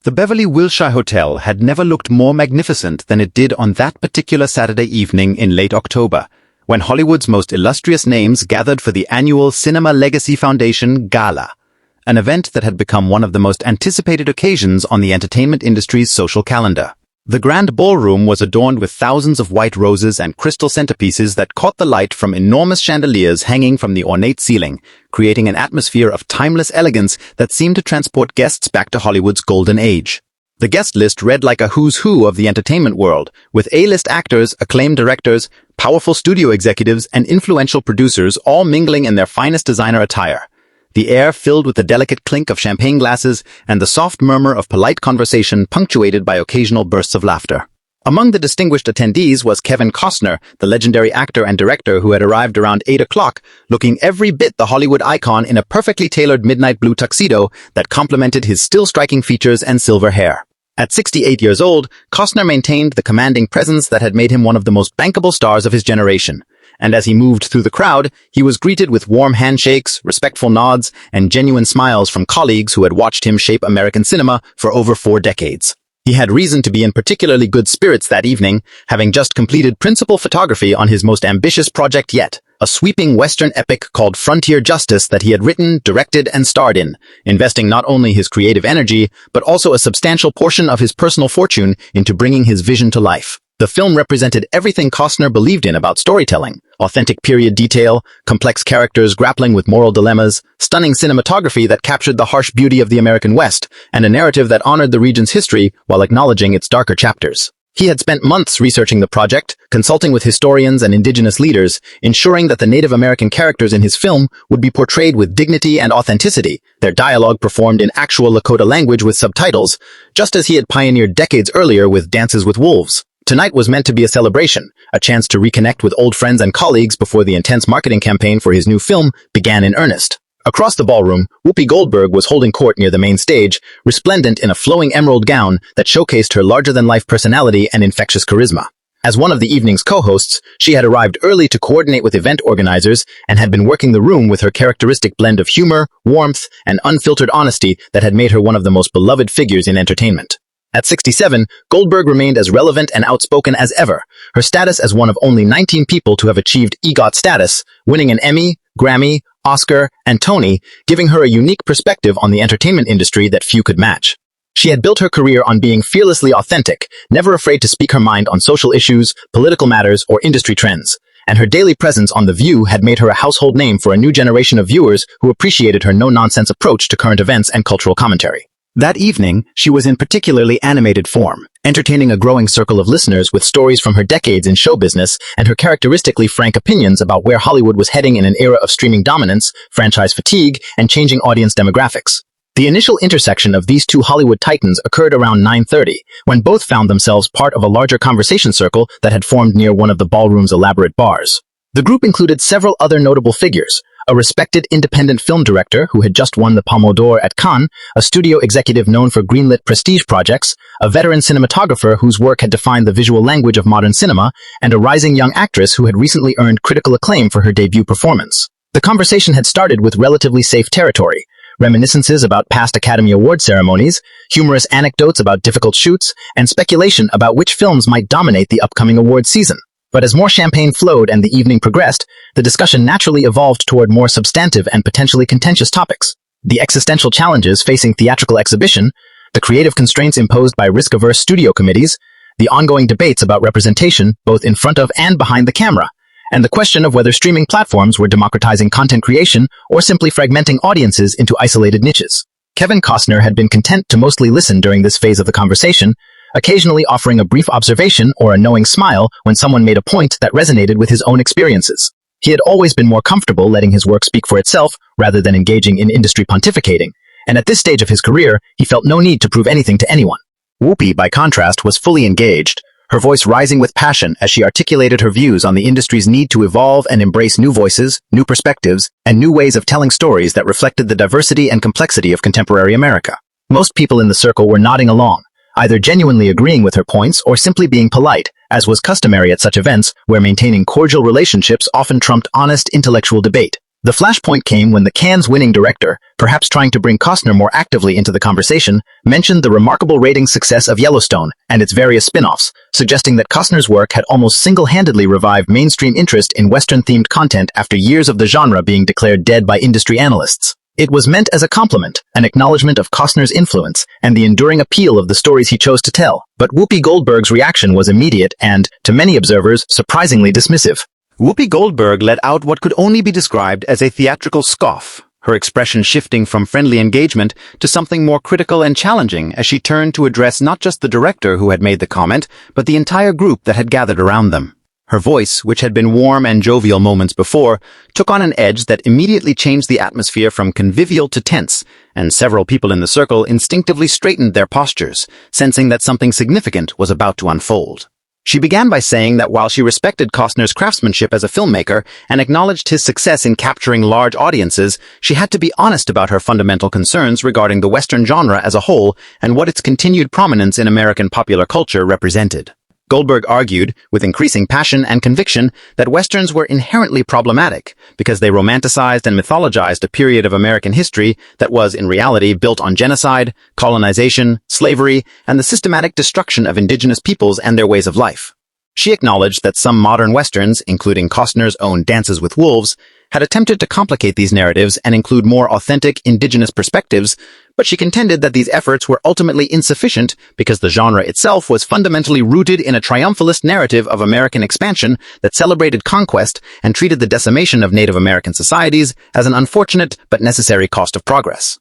The Beverly Wilshire Hotel had never looked more magnificent than it did on that particular Saturday evening in late October, when Hollywood's most illustrious names gathered for the annual Cinema Legacy Foundation Gala, an event that had become one of the most anticipated occasions on the entertainment industry's social calendar. The grand ballroom was adorned with thousands of white roses and crystal centerpieces that caught the light from enormous chandeliers hanging from the ornate ceiling, creating an atmosphere of timeless elegance that seemed to transport guests back to Hollywood's golden age. The guest list read like a who's who of the entertainment world, with A-list actors, acclaimed directors, powerful studio executives, and influential producers all mingling in their finest designer attire. The air filled with the delicate clink of champagne glasses and the soft murmur of polite conversation punctuated by occasional bursts of laughter. Among the distinguished attendees was Kevin Costner, the legendary actor and director who had arrived around 8 o'clock, looking every bit the Hollywood icon in a perfectly tailored midnight blue tuxedo that complemented his still striking features and silver hair. At 68 years old, Costner maintained the commanding presence that had made him one of the most bankable stars of his generation. And as he moved through the crowd, he was greeted with warm handshakes, respectful nods, and genuine smiles from colleagues who had watched him shape American cinema for over 4 decades. He had reason to be in particularly good spirits that evening, having just completed principal photography on his most ambitious project yet, a sweeping Western epic called Frontier Justice that he had written, directed, and starred in, investing not only his creative energy, but also a substantial portion of his personal fortune into bringing his vision to life. The film represented everything Costner believed in about storytelling: authentic period detail, complex characters grappling with moral dilemmas, stunning cinematography that captured the harsh beauty of the American West, and a narrative that honored the region's history while acknowledging its darker chapters. He had spent months researching the project, consulting with historians and indigenous leaders, ensuring that the Native American characters in his film would be portrayed with dignity and authenticity, their dialogue performed in actual Lakota language with subtitles, just as he had pioneered decades earlier with Dances with Wolves. Tonight was meant to be a celebration, a chance to reconnect with old friends and colleagues before the intense marketing campaign for his new film began in earnest. Across the ballroom, Whoopi Goldberg was holding court near the main stage, resplendent in a flowing emerald gown that showcased her larger-than-life personality and infectious charisma. As one of the evening's co-hosts, she had arrived early to coordinate with event organizers and had been working the room with her characteristic blend of humor, warmth, and unfiltered honesty that had made her one of the most beloved figures in entertainment. At 67, Goldberg remained as relevant and outspoken as ever, her status as one of only 19 people to have achieved EGOT status, winning an Emmy, Grammy, Oscar, and Tony, giving her a unique perspective on the entertainment industry that few could match. She had built her career on being fearlessly authentic, never afraid to speak her mind on social issues, political matters, or industry trends. And her daily presence on The View had made her a household name for a new generation of viewers who appreciated her no-nonsense approach to current events and cultural commentary. That evening, she was in particularly animated form, entertaining a growing circle of listeners with stories from her decades in show business and her characteristically frank opinions about where Hollywood was heading in an era of streaming dominance, franchise fatigue, and changing audience demographics. The initial intersection of these two Hollywood titans occurred around 9:30, when both found themselves part of a larger conversation circle that had formed near one of the ballroom's elaborate bars. The group included several other notable figures: a respected independent film director who had just won the Palme d'Or at Cannes, a studio executive known for greenlit prestige projects, a veteran cinematographer whose work had defined the visual language of modern cinema, and a rising young actress who had recently earned critical acclaim for her debut performance. The conversation had started with relatively safe territory: reminiscences about past Academy Award ceremonies, humorous anecdotes about difficult shoots, and speculation about which films might dominate the upcoming award season. But as more champagne flowed and the evening progressed, the discussion naturally evolved toward more substantive and potentially contentious topics: the existential challenges facing theatrical exhibition, the creative constraints imposed by risk-averse studio committees, the ongoing debates about representation both in front of and behind the camera, and the question of whether streaming platforms were democratizing content creation or simply fragmenting audiences into isolated niches. Kevin Costner had been content to mostly listen during this phase of the conversation, occasionally offering a brief observation or a knowing smile when someone made a point that resonated with his own experiences. He had always been more comfortable letting his work speak for itself rather than engaging in industry pontificating, and at this stage of his career, he felt no need to prove anything to anyone. Whoopi, by contrast, was fully engaged, her voice rising with passion as she articulated her views on the industry's need to evolve and embrace new voices, new perspectives, and new ways of telling stories that reflected the diversity and complexity of contemporary America. Most people in the circle were nodding along, either genuinely agreeing with her points or simply being polite, as was customary at such events where maintaining cordial relationships often trumped honest intellectual debate. The flashpoint came when the Cannes-winning director, perhaps trying to bring Costner more actively into the conversation, mentioned the remarkable ratings success of Yellowstone and its various spin-offs, suggesting that Costner's work had almost single-handedly revived mainstream interest in Western-themed content after years of the genre being declared dead by industry analysts. It was meant as a compliment, an acknowledgement of Costner's influence and the enduring appeal of the stories he chose to tell. But Whoopi Goldberg's reaction was immediate and, to many observers, surprisingly dismissive. Whoopi Goldberg let out what could only be described as a theatrical scoff, her expression shifting from friendly engagement to something more critical and challenging as she turned to address not just the director who had made the comment, but the entire group that had gathered around them. Her voice, which had been warm and jovial moments before, took on an edge that immediately changed the atmosphere from convivial to tense, and several people in the circle instinctively straightened their postures, sensing that something significant was about to unfold. She began by saying that while she respected Costner's craftsmanship as a filmmaker and acknowledged his success in capturing large audiences, she had to be honest about her fundamental concerns regarding the Western genre as a whole and what its continued prominence in American popular culture represented. Goldberg argued, with increasing passion and conviction, that Westerns were inherently problematic because they romanticized and mythologized a period of American history that was, in reality, built on genocide, colonization, slavery, and the systematic destruction of indigenous peoples and their ways of life. She acknowledged that some modern Westerns, including Costner's own Dances with Wolves, had attempted to complicate these narratives and include more authentic indigenous perspectives, but she contended that these efforts were ultimately insufficient because the genre itself was fundamentally rooted in a triumphalist narrative of American expansion that celebrated conquest and treated the decimation of Native American societies as an unfortunate but necessary cost of progress.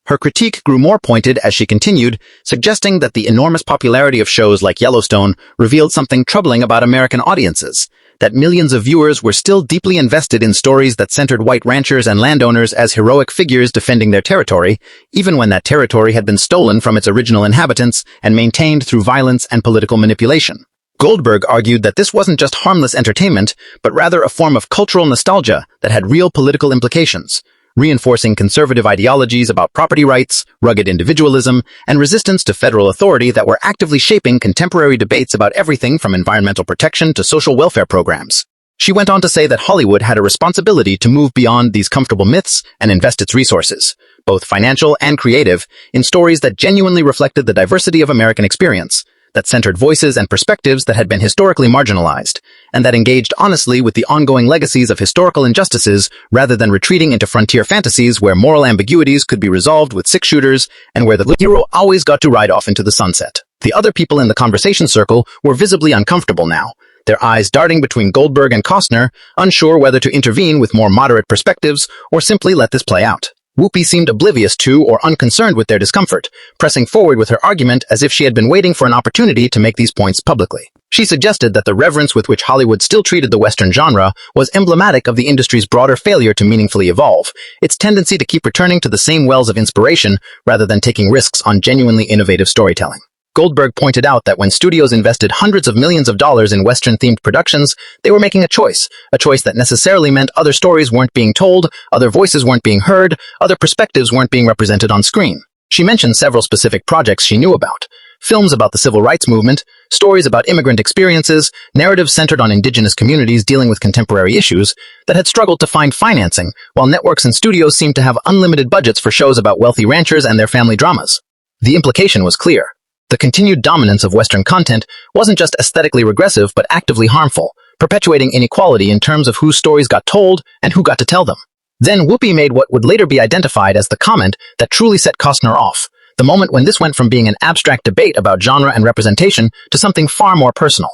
Her critique grew more pointed as she continued, suggesting that the enormous popularity of shows like Yellowstone revealed something troubling about American audiences, that millions of viewers were still deeply invested in stories that centered white ranchers and landowners as heroic figures defending their territory, even when that territory had been stolen from its original inhabitants and maintained through violence and political manipulation. Goldberg argued that this wasn't just harmless entertainment, but rather a form of cultural nostalgia that had real political implications, reinforcing conservative ideologies about property rights, rugged individualism, and resistance to federal authority that were actively shaping contemporary debates about everything from environmental protection to social welfare programs. She went on to say that Hollywood had a responsibility to move beyond these comfortable myths and invest its resources, both financial and creative, in stories that genuinely reflected the diversity of American experience, that centered voices and perspectives that had been historically marginalized, and that engaged honestly with the ongoing legacies of historical injustices rather than retreating into frontier fantasies where moral ambiguities could be resolved with six-shooters and where the hero always got to ride off into the sunset. The other people in the conversation circle were visibly uncomfortable now, their eyes darting between Goldberg and Costner, unsure whether to intervene with more moderate perspectives or simply let this play out. Whoopi seemed oblivious to or unconcerned with their discomfort, pressing forward with her argument as if she had been waiting for an opportunity to make these points publicly. She suggested that the reverence with which Hollywood still treated the Western genre was emblematic of the industry's broader failure to meaningfully evolve, its tendency to keep returning to the same wells of inspiration rather than taking risks on genuinely innovative storytelling. Goldberg pointed out that when studios invested hundreds of millions of dollars in Western-themed productions, they were making a choice that necessarily meant other stories weren't being told, other voices weren't being heard, other perspectives weren't being represented on screen. She mentioned several specific projects she knew about: films about the civil rights movement, stories about immigrant experiences, narratives centered on indigenous communities dealing with contemporary issues that had struggled to find financing, while networks and studios seemed to have unlimited budgets for shows about wealthy ranchers and their family dramas. The implication was clear. The continued dominance of Western content wasn't just aesthetically regressive but actively harmful, perpetuating inequality in terms of whose stories got told and who got to tell them. Then Whoopi made what would later be identified as the comment that truly set Costner off, the moment when this went from being an abstract debate about genre and representation to something far more personal.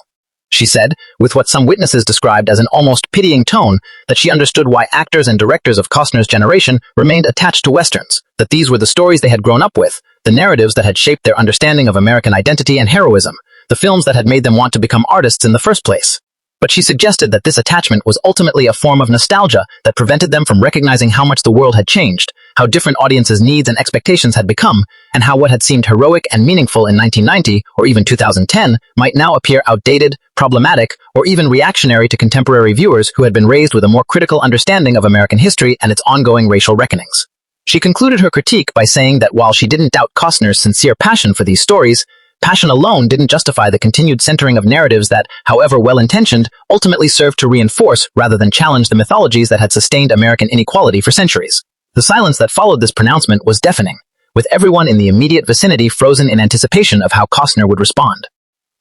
She said, with what some witnesses described as an almost pitying tone, that she understood why actors and directors of Costner's generation remained attached to Westerns, that these were the stories they had grown up with, the narratives that had shaped their understanding of American identity and heroism, the films that had made them want to become artists in the first place. But she suggested that this attachment was ultimately a form of nostalgia that prevented them from recognizing how much the world had changed, how different audiences' needs and expectations had become, and how what had seemed heroic and meaningful in 1990 or even 2010 might now appear outdated, problematic, or even reactionary to contemporary viewers who had been raised with a more critical understanding of American history and its ongoing racial reckonings. She concluded her critique by saying that while she didn't doubt Costner's sincere passion for these stories, Passion alone didn't justify the continued centering of narratives that, however well-intentioned, ultimately served to reinforce rather than challenge the mythologies that had sustained American inequality for centuries. The silence that followed this pronouncement was deafening, with everyone in the immediate vicinity frozen in anticipation of how Costner would respond.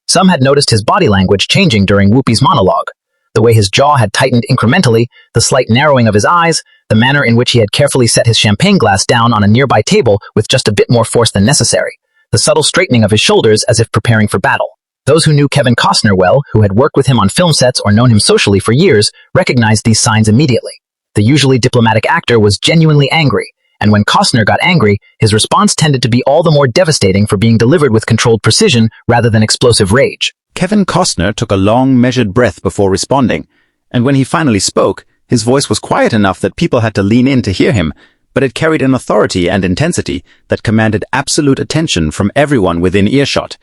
Some had noticed his body language changing during Whoopi's monologue, the way his jaw had tightened incrementally, the slight narrowing of his eyes, the manner in which he had carefully set his champagne glass down on a nearby table with just a bit more force than necessary, the subtle straightening of his shoulders as if preparing for battle. Those who knew Kevin Costner well, who had worked with him on film sets or known him socially for years, recognized these signs immediately. The usually diplomatic actor was genuinely angry, and when Costner got angry, his response tended to be all the more devastating for being delivered with controlled precision rather than explosive rage. Kevin Costner took a long, measured breath before responding, and when he finally spoke, his voice was quiet enough that people had to lean in to hear him, but it carried an authority and intensity that commanded absolute attention from everyone within earshot.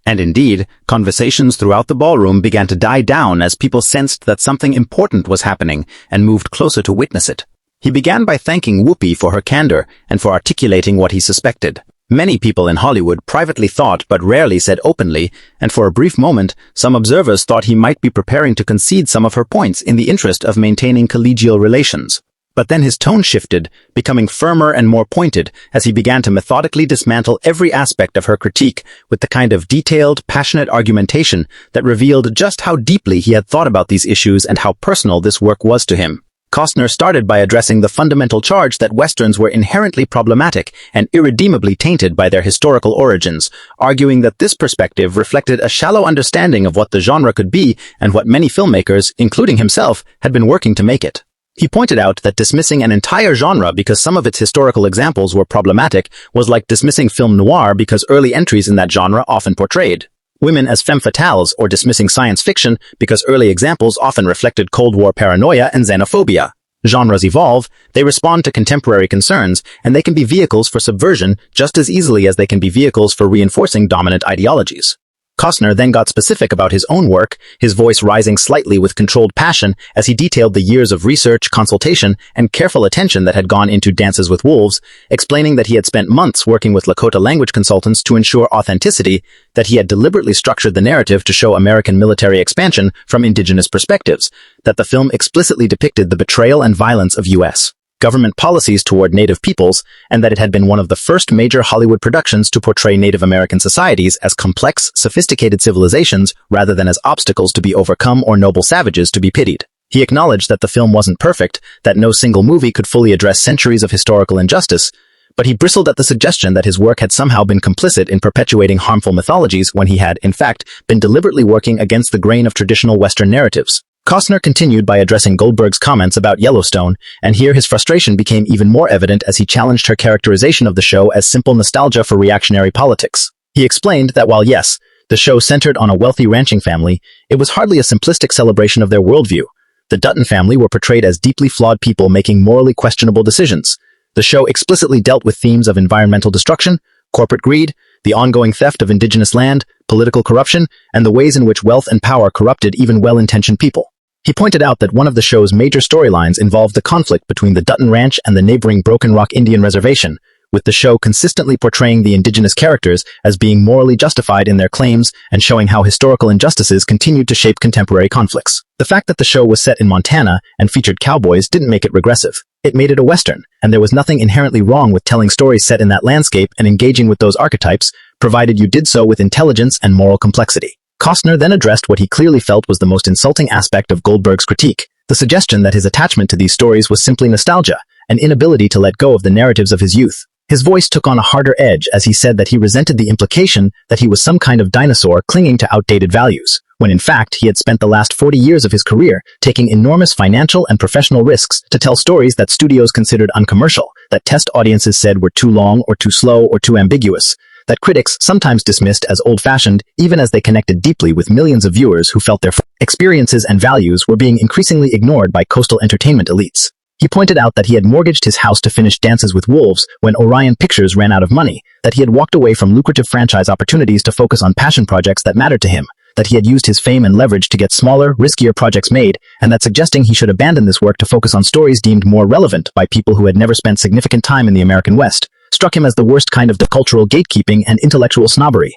And indeed, conversations throughout the ballroom began to die down as people sensed that something important was happening and moved closer to witness it. He began by thanking Whoopi for her candor and for articulating what he suspected. Many people in Hollywood privately thought but rarely said openly, and for a brief moment, some observers thought he might be preparing to concede some of her points in the interest of maintaining collegial relations. But then his tone shifted, becoming firmer and more pointed as he began to methodically dismantle every aspect of her critique with the kind of detailed, passionate argumentation that revealed just how deeply he had thought about these issues and how personal this work was to him. Costner started by addressing the fundamental charge that Westerns were inherently problematic and irredeemably tainted by their historical origins, arguing that this perspective reflected a shallow understanding of what the genre could be and what many filmmakers, including himself, had been working to make it. He pointed out that dismissing an entire genre because some of its historical examples were problematic was like dismissing film noir because early entries in that genre often portrayed women as femme fatales, or dismissing science fiction because early examples often reflected Cold War paranoia and xenophobia. Genres evolve, they respond to contemporary concerns, and they can be vehicles for subversion just as easily as they can be vehicles for reinforcing dominant ideologies. Costner then got specific about his own work, his voice rising slightly with controlled passion as he detailed the years of research, consultation, and careful attention that had gone into Dances with Wolves, explaining that he had spent months working with Lakota language consultants to ensure authenticity, that he had deliberately structured the narrative to show American military expansion from indigenous perspectives, that the film explicitly depicted the betrayal and violence of U.S. government policies toward Native peoples, and that it had been one of the first major Hollywood productions to portray Native American societies as complex, sophisticated civilizations rather than as obstacles to be overcome or noble savages to be pitied. He acknowledged that the film wasn't perfect, that no single movie could fully address centuries of historical injustice, but he bristled at the suggestion that his work had somehow been complicit in perpetuating harmful mythologies when he had, in fact, been deliberately working against the grain of traditional Western narratives. Costner continued by addressing Goldberg's comments about Yellowstone, and here his frustration became even more evident as he challenged her characterization of the show as simple nostalgia for reactionary politics. He explained that while yes, the show centered on a wealthy ranching family, it was hardly a simplistic celebration of their worldview. The Dutton family were portrayed as deeply flawed people making morally questionable decisions. The show explicitly dealt with themes of environmental destruction, corporate greed, the ongoing theft of indigenous land, political corruption, and the ways in which wealth and power corrupted even well-intentioned people. He pointed out that one of the show's major storylines involved the conflict between the Dutton Ranch and the neighboring Broken Rock Indian Reservation, with the show consistently portraying the indigenous characters as being morally justified in their claims and showing how historical injustices continued to shape contemporary conflicts. The fact that the show was set in Montana and featured cowboys didn't make it regressive. It made it a Western, and there was nothing inherently wrong with telling stories set in that landscape and engaging with those archetypes, provided you did so with intelligence and moral complexity. Costner then addressed what he clearly felt was the most insulting aspect of Goldberg's critique, the suggestion that his attachment to these stories was simply nostalgia, an inability to let go of the narratives of his youth. His voice took on a harder edge as he said that he resented the implication that he was some kind of dinosaur clinging to outdated values, when in fact he had spent the last 40 years of his career taking enormous financial and professional risks to tell stories that studios considered uncommercial, that test audiences said were too long or too slow or too ambiguous, that critics sometimes dismissed as old-fashioned even as they connected deeply with millions of viewers who felt their experiences and values were being increasingly ignored by coastal entertainment elites. He pointed out that he had mortgaged his house to finish Dances with Wolves when Orion Pictures ran out of money, that he had walked away from lucrative franchise opportunities to focus on passion projects that mattered to him, that he had used his fame and leverage to get smaller, riskier projects made, and that suggesting he should abandon this work to focus on stories deemed more relevant by people who had never spent significant time in the American West struck him as the worst kind of cultural gatekeeping and intellectual snobbery.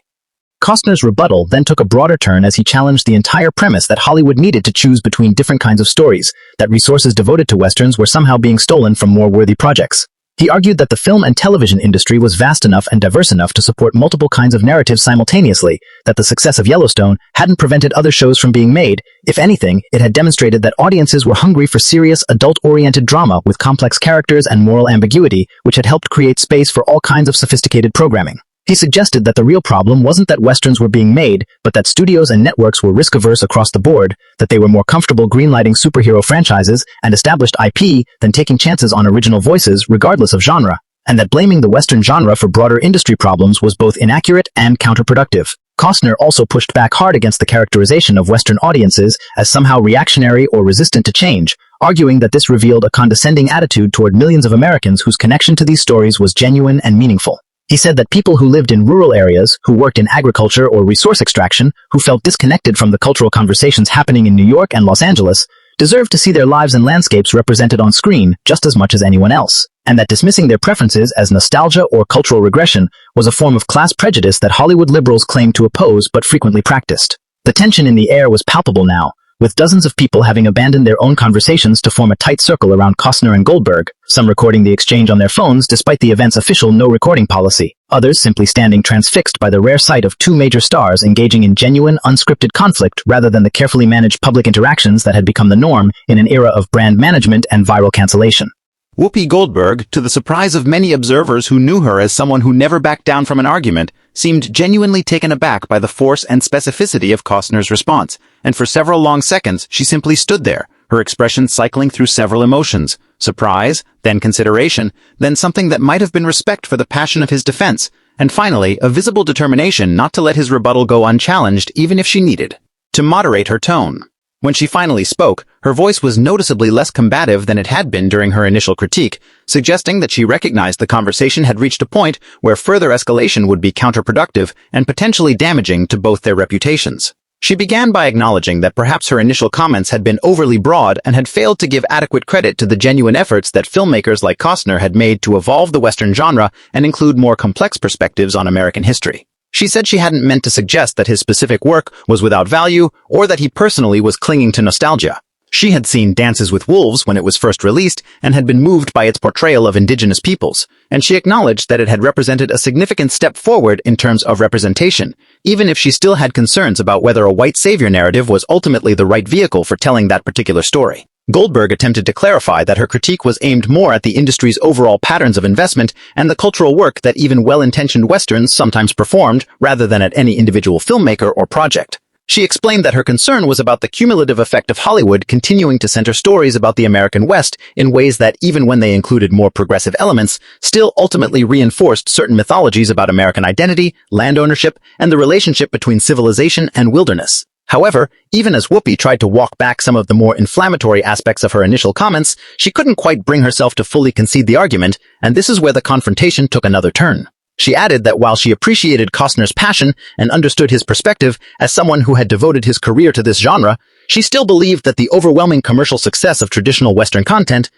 Costner's rebuttal then took a broader turn as he challenged the entire premise that Hollywood needed to choose between different kinds of stories, that resources devoted to westerns were somehow being stolen from more worthy projects. He argued that the film and television industry was vast enough and diverse enough to support multiple kinds of narratives simultaneously, that the success of Yellowstone hadn't prevented other shows from being made. If anything, it had demonstrated that audiences were hungry for serious, adult-oriented drama with complex characters and moral ambiguity, which had helped create space for all kinds of sophisticated programming. He suggested that the real problem wasn't that westerns were being made, but that studios and networks were risk-averse across the board, that they were more comfortable greenlighting superhero franchises and established IP than taking chances on original voices regardless of genre, and that blaming the western genre for broader industry problems was both inaccurate and counterproductive. Costner also pushed back hard against the characterization of Western audiences as somehow reactionary or resistant to change, arguing that this revealed a condescending attitude toward millions of Americans whose connection to these stories was genuine and meaningful. He said that people who lived in rural areas, who worked in agriculture or resource extraction, who felt disconnected from the cultural conversations happening in New York and Los Angeles, deserved to see their lives and landscapes represented on screen just as much as anyone else, and that dismissing their preferences as nostalgia or cultural regression was a form of class prejudice that Hollywood liberals claimed to oppose but frequently practiced. The tension in the air was palpable now, with dozens of people having abandoned their own conversations to form a tight circle around Costner and Goldberg, some recording the exchange on their phones despite the event's official no-recording policy, others simply standing transfixed by the rare sight of two major stars engaging in genuine, unscripted conflict rather than the carefully managed public interactions that had become the norm in an era of brand management and viral cancellation. Whoopi Goldberg, to the surprise of many observers who knew her as someone who never backed down from an argument, seemed genuinely taken aback by the force and specificity of Costner's response, and for several long seconds she simply stood there, her expression cycling through several emotions: surprise, then consideration, then something that might have been respect for the passion of his defense, and finally a visible determination not to let his rebuttal go unchallenged even if she needed to moderate her tone. When she finally spoke, her voice was noticeably less combative than it had been during her initial critique, suggesting that she recognized the conversation had reached a point where further escalation would be counterproductive and potentially damaging to both their reputations. She began by acknowledging that perhaps her initial comments had been overly broad and had failed to give adequate credit to the genuine efforts that filmmakers like Costner had made to evolve the Western genre and include more complex perspectives on American history. She said she hadn't meant to suggest that his specific work was without value or that he personally was clinging to nostalgia. She had seen Dances with Wolves when it was first released and had been moved by its portrayal of indigenous peoples, and she acknowledged that it had represented a significant step forward in terms of representation, even if she still had concerns about whether a white savior narrative was ultimately the right vehicle for telling that particular story. Goldberg attempted to clarify that her critique was aimed more at the industry's overall patterns of investment and the cultural work that even well-intentioned westerns sometimes performed, rather than at any individual filmmaker or project. She explained that her concern was about the cumulative effect of Hollywood continuing to center stories about the American West in ways that, even when they included more progressive elements, still ultimately reinforced certain mythologies about American identity, land ownership, and the relationship between civilization and wilderness. However, even as Whoopi tried to walk back some of the more inflammatory aspects of her initial comments, she couldn't quite bring herself to fully concede the argument, and this is where the confrontation took another turn. She added that while she appreciated Costner's passion and understood his perspective as someone who had devoted his career to this genre, she still believed that the overwhelming commercial success of traditional Western content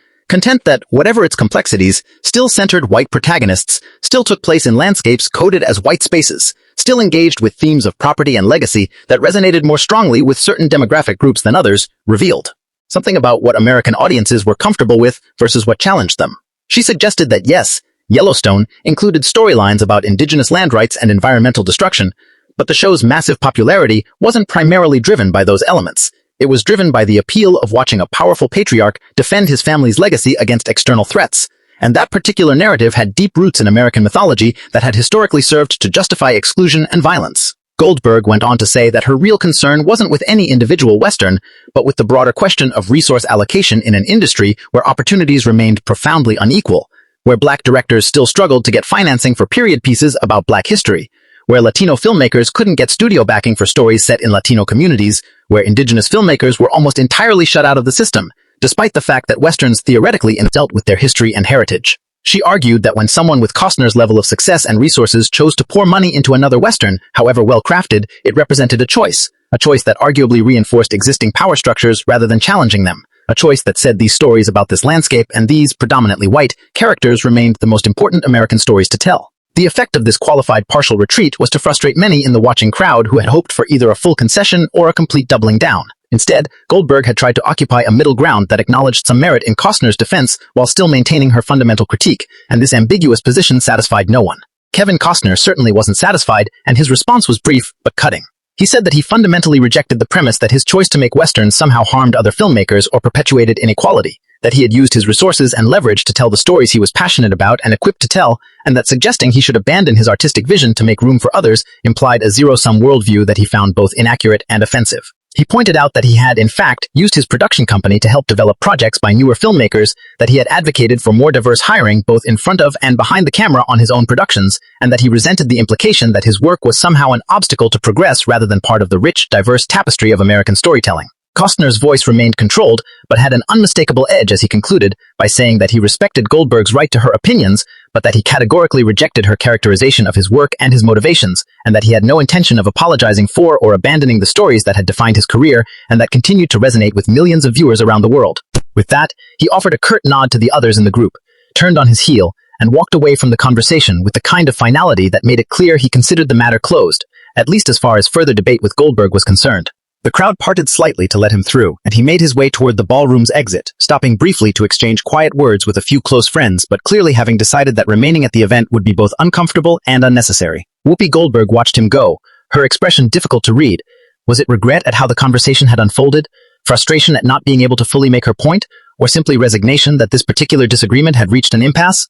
that, whatever its complexities, still centered white protagonists, still took place in landscapes coded as white spaces, still engaged with themes of property and legacy that resonated more strongly with certain demographic groups than others, revealed something about what American audiences were comfortable with versus what challenged them. She suggested that yes, Yellowstone included storylines about indigenous land rights and environmental destruction, but the show's massive popularity wasn't primarily driven by those elements. It was driven by the appeal of watching a powerful patriarch defend his family's legacy against external threats, and that particular narrative had deep roots in American mythology that had historically served to justify exclusion and violence. Goldberg went on to say that her real concern wasn't with any individual Western, but with the broader question of resource allocation in an industry where opportunities remained profoundly unequal, where Black directors still struggled to get financing for period pieces about Black history, where Latino filmmakers couldn't get studio backing for stories set in Latino communities, where indigenous filmmakers were almost entirely shut out of the system, despite the fact that Westerns theoretically dealt with their history and heritage. She argued that when someone with Costner's level of success and resources chose to pour money into another Western, however well-crafted, it represented a choice that arguably reinforced existing power structures rather than challenging them, a choice that said these stories about this landscape and these predominantly white characters remained the most important American stories to tell. The effect of this qualified partial retreat was to frustrate many in the watching crowd who had hoped for either a full concession or a complete doubling down. Instead, Goldberg had tried to occupy a middle ground that acknowledged some merit in Costner's defense while still maintaining her fundamental critique, and this ambiguous position satisfied no one. Kevin Costner certainly wasn't satisfied, and his response was brief but cutting. He said that he fundamentally rejected the premise that his choice to make westerns somehow harmed other filmmakers or perpetuated inequality, that he had used his resources and leverage to tell the stories he was passionate about and equipped to tell, and that suggesting he should abandon his artistic vision to make room for others implied a zero-sum worldview that he found both inaccurate and offensive. He pointed out that he had, in fact, used his production company to help develop projects by newer filmmakers, that he had advocated for more diverse hiring both in front of and behind the camera on his own productions, and that he resented the implication that his work was somehow an obstacle to progress rather than part of the rich, diverse tapestry of American storytelling. Costner's voice remained controlled, but had an unmistakable edge as he concluded by saying that he respected Goldberg's right to her opinions, but that he categorically rejected her characterization of his work and his motivations, and that he had no intention of apologizing for or abandoning the stories that had defined his career and that continued to resonate with millions of viewers around the world. With that, he offered a curt nod to the others in the group, turned on his heel, and walked away from the conversation with the kind of finality that made it clear he considered the matter closed, at least as far as further debate with Goldberg was concerned. The crowd parted slightly to let him through, and he made his way toward the ballroom's exit, stopping briefly to exchange quiet words with a few close friends, but clearly having decided that remaining at the event would be both uncomfortable and unnecessary. Whoopi Goldberg watched him go, her expression difficult to read. Was it regret at how the conversation had unfolded, frustration at not being able to fully make her point, or simply resignation that this particular disagreement had reached an impasse?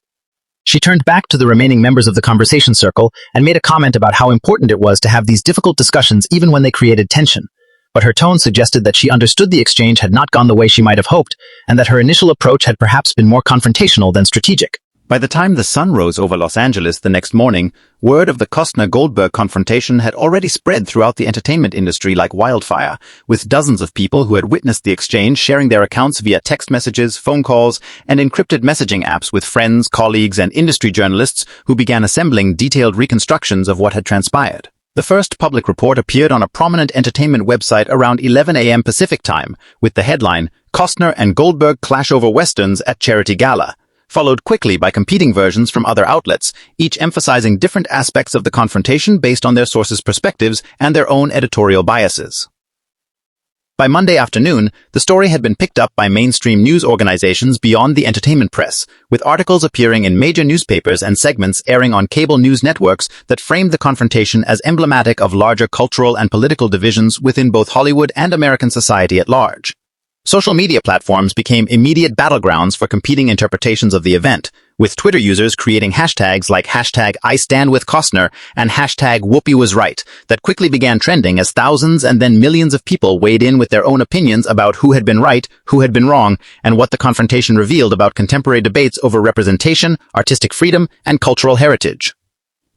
She turned back to the remaining members of the conversation circle and made a comment about how important it was to have these difficult discussions even when they created tension. But her tone suggested that she understood the exchange had not gone the way she might have hoped, and that her initial approach had perhaps been more confrontational than strategic. By the time the sun rose over Los Angeles the next morning, word of the Costner-Goldberg confrontation had already spread throughout the entertainment industry like wildfire, with dozens of people who had witnessed the exchange sharing their accounts via text messages, phone calls, and encrypted messaging apps with friends, colleagues, and industry journalists who began assembling detailed reconstructions of what had transpired. The first public report appeared on a prominent entertainment website around 11 a.m. Pacific time, with the headline, "Costner and Goldberg Clash Over Westerns at Charity Gala," followed quickly by competing versions from other outlets, each emphasizing different aspects of the confrontation based on their sources' perspectives and their own editorial biases. By Monday afternoon, the story had been picked up by mainstream news organizations beyond the entertainment press, with articles appearing in major newspapers and segments airing on cable news networks that framed the confrontation as emblematic of larger cultural and political divisions within both Hollywood and American society at large. Social media platforms became immediate battlegrounds for competing interpretations of the event, with Twitter users creating hashtags like #IStandWithCostner and #WhoopiWasRight that quickly began trending as thousands and then millions of people weighed in with their own opinions about who had been right, who had been wrong, and what the confrontation revealed about contemporary debates over representation, artistic freedom, and cultural heritage.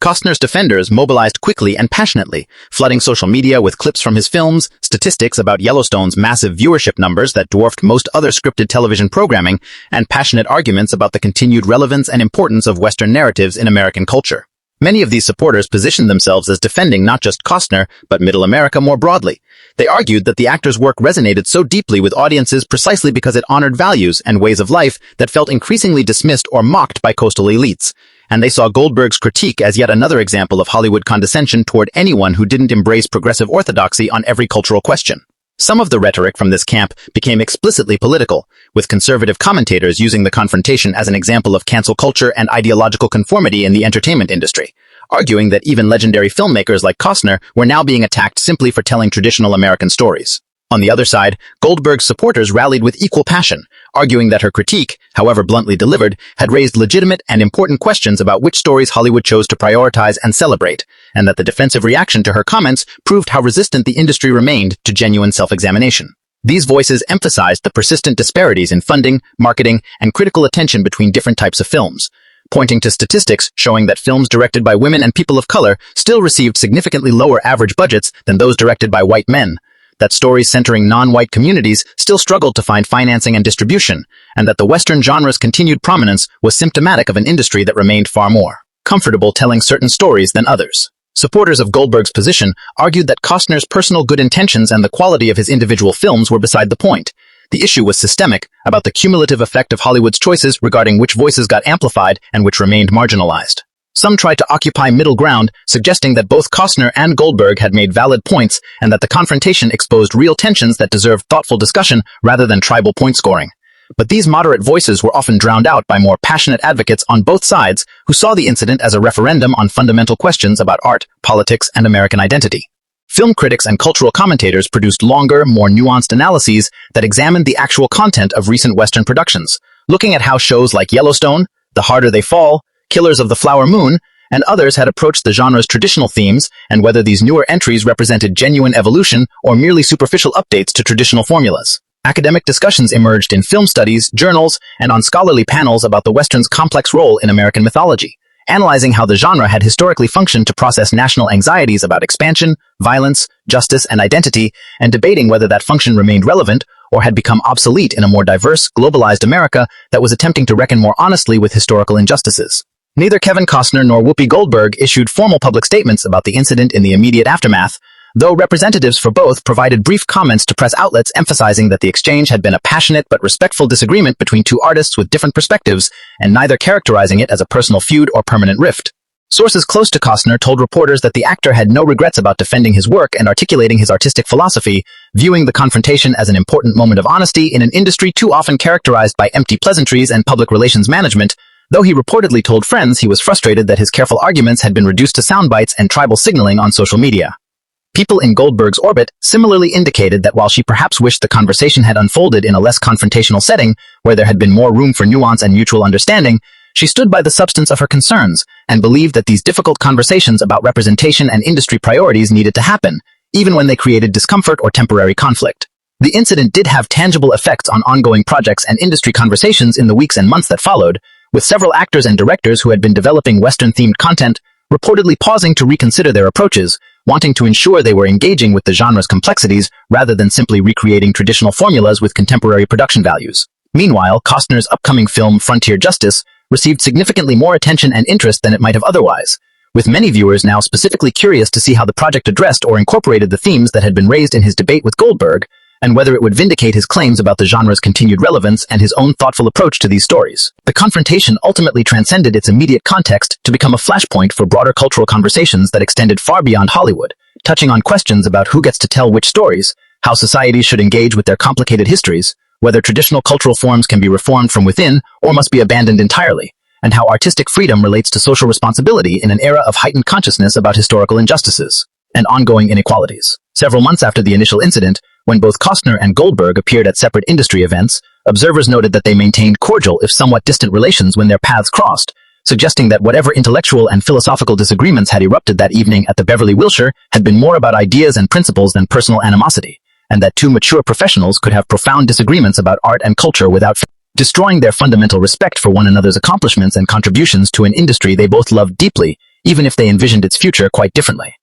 Costner's defenders mobilized quickly and passionately, flooding social media with clips from his films, statistics about Yellowstone's massive viewership numbers that dwarfed most other scripted television programming, and passionate arguments about the continued relevance and importance of Western narratives in American culture. Many of these supporters positioned themselves as defending not just Costner, but Middle America more broadly. They argued that the actor's work resonated so deeply with audiences precisely because it honored values and ways of life that felt increasingly dismissed or mocked by coastal elites. And they saw Goldberg's critique as yet another example of Hollywood condescension toward anyone who didn't embrace progressive orthodoxy on every cultural question. Some of the rhetoric from this camp became explicitly political, with conservative commentators using the confrontation as an example of cancel culture and ideological conformity in the entertainment industry, arguing that even legendary filmmakers like Costner were now being attacked simply for telling traditional American stories. On the other side, Goldberg's supporters rallied with equal passion, arguing that her critique, however bluntly delivered, had raised legitimate and important questions about which stories Hollywood chose to prioritize and celebrate, and that the defensive reaction to her comments proved how resistant the industry remained to genuine self-examination. These voices emphasized the persistent disparities in funding, marketing, and critical attention between different types of films, pointing to statistics showing that films directed by women and people of color still received significantly lower average budgets than those directed by white men, that stories centering non-white communities still struggled to find financing and distribution, and that the Western genre's continued prominence was symptomatic of an industry that remained far more comfortable telling certain stories than others. Supporters of Goldberg's position argued that Costner's personal good intentions and the quality of his individual films were beside the point. The issue was systemic, about the cumulative effect of Hollywood's choices regarding which voices got amplified and which remained marginalized. Some tried to occupy middle ground, suggesting that both Costner and Goldberg had made valid points and that the confrontation exposed real tensions that deserved thoughtful discussion rather than tribal point scoring. But these moderate voices were often drowned out by more passionate advocates on both sides who saw the incident as a referendum on fundamental questions about art, politics, and American identity. Film critics and cultural commentators produced longer, more nuanced analyses that examined the actual content of recent Western productions, looking at how shows like Yellowstone, The Harder They Fall, Killers of the Flower Moon, and others had approached the genre's traditional themes and whether these newer entries represented genuine evolution or merely superficial updates to traditional formulas. Academic discussions emerged in film studies, journals, and on scholarly panels about the Western's complex role in American mythology, analyzing how the genre had historically functioned to process national anxieties about expansion, violence, justice, and identity, and debating whether that function remained relevant or had become obsolete in a more diverse, globalized America that was attempting to reckon more honestly with historical injustices. Neither Kevin Costner nor Whoopi Goldberg issued formal public statements about the incident in the immediate aftermath, though representatives for both provided brief comments to press outlets emphasizing that the exchange had been a passionate but respectful disagreement between two artists with different perspectives, and neither characterizing it as a personal feud or permanent rift. Sources close to Costner told reporters that the actor had no regrets about defending his work and articulating his artistic philosophy, viewing the confrontation as an important moment of honesty in an industry too often characterized by empty pleasantries and public relations management, though he reportedly told friends he was frustrated that his careful arguments had been reduced to sound bites and tribal signaling on social media. People in Goldberg's orbit similarly indicated that while she perhaps wished the conversation had unfolded in a less confrontational setting, where there had been more room for nuance and mutual understanding, she stood by the substance of her concerns and believed that these difficult conversations about representation and industry priorities needed to happen, even when they created discomfort or temporary conflict. The incident did have tangible effects on ongoing projects and industry conversations in the weeks and months that followed, with several actors and directors who had been developing Western-themed content reportedly pausing to reconsider their approaches, wanting to ensure they were engaging with the genre's complexities rather than simply recreating traditional formulas with contemporary production values. Meanwhile, Costner's upcoming film Frontier Justice received significantly more attention and interest than it might have otherwise, with many viewers now specifically curious to see how the project addressed or incorporated the themes that had been raised in his debate with Goldberg, and whether it would vindicate his claims about the genre's continued relevance and his own thoughtful approach to these stories. The confrontation ultimately transcended its immediate context to become a flashpoint for broader cultural conversations that extended far beyond Hollywood, touching on questions about who gets to tell which stories, how societies should engage with their complicated histories, whether traditional cultural forms can be reformed from within or must be abandoned entirely, and how artistic freedom relates to social responsibility in an era of heightened consciousness about historical injustices and ongoing inequalities. Several months after the initial incident, when both Costner and Goldberg appeared at separate industry events, observers noted that they maintained cordial if somewhat distant relations when their paths crossed, suggesting that whatever intellectual and philosophical disagreements had erupted that evening at the Beverly Wilshire had been more about ideas and principles than personal animosity, and that two mature professionals could have profound disagreements about art and culture without destroying their fundamental respect for one another's accomplishments and contributions to an industry they both loved deeply, even if they envisioned its future quite differently.